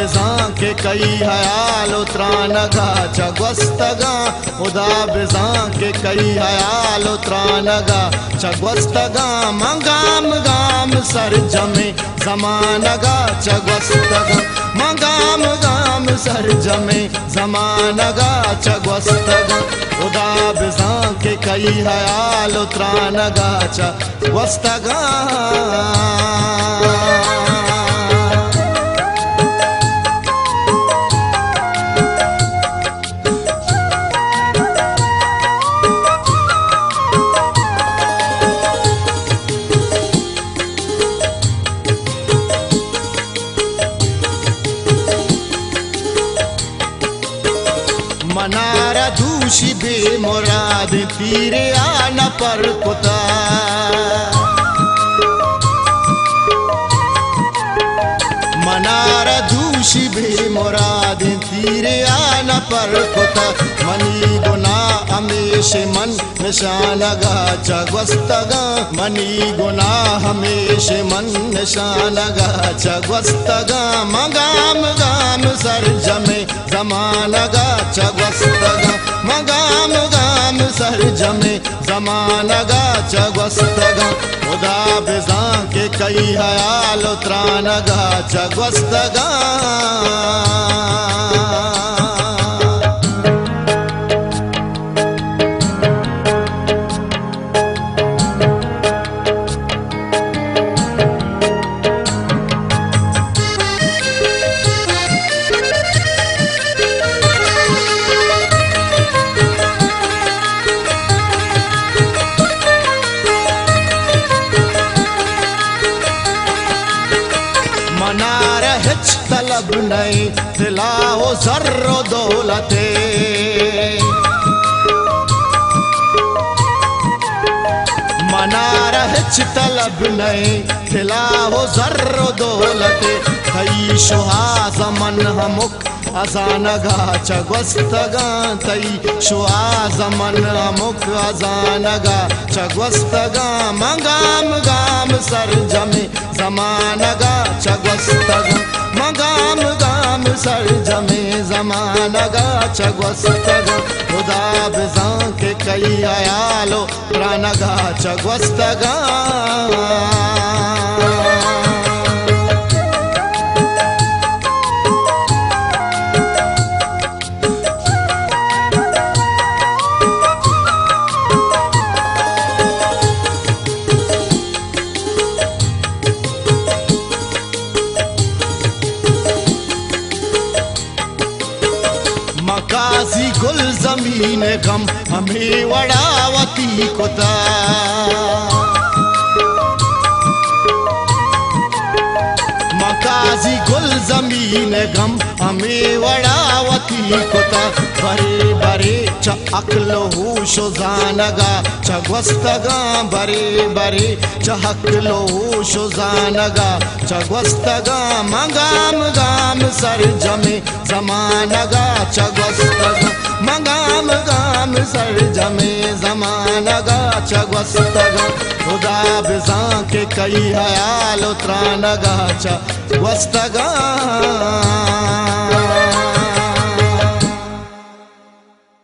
बिजां के कई हयाल उतरानगा चगवस्तगा खुदा बिजां के कई हयाल उतरानगा चगवस्तगा मंगाम गाम सर जमे जमानगा चगवस्तगा मंगाम गाम सर जमे जमानगा चगवस्तगा खुदा बिजां के कई हयाल उतरानगा चगवस्तगा मनारा दूषी बेमुराद तीरे आना पर कुता मनारा दूषी बेमुराद तीरे आना पर कुता मनी गुना हमेश मन निशानगा चगवस्तगा मनी गुना हमेश मन निशानगा चगवस्तगा मंगाम गाम सर जमे जमानगा चगवस्तगा मंगाम गाम सर जमे जमानगा चगवस्तगा खुदा बिजां के कई हयाल उतरानगा चगवस्तगा मनारा हिच तलब नहीं दिलाओ जर्रो दौलते मनारा हिच तलब नहीं दिलाओ जर्रो दौलते कई शुहा जमन हमुक अजानगा चगवस्तगा तई शुआ जमन अमुक अजानगा चगवस्तगा मंगाम गाम सर जमे जमानगा चगवस्तगा मंगाम गाम सर जमे जमानगा चगवस्तगा खुदा बिजां के कई हयालो प्रानगा चगवस्तगा मकाजी गुल जमीन गम हमें वड़ावती कुता मकाजी गुल जमीन गम हमें वड़ावती कुता बरे बरे च अक्ल होश जानगा चगवस्तगा बरे बरे च अक्ल होश जानगा चगवस्तगा मंगाम गाम सर जमे जमानगा चगवस्तगा मंगाम गाम सर जमे जमानगा चगवस्तगा खुदा बिजां के कई हयाल उतरानगा चगवस्तगा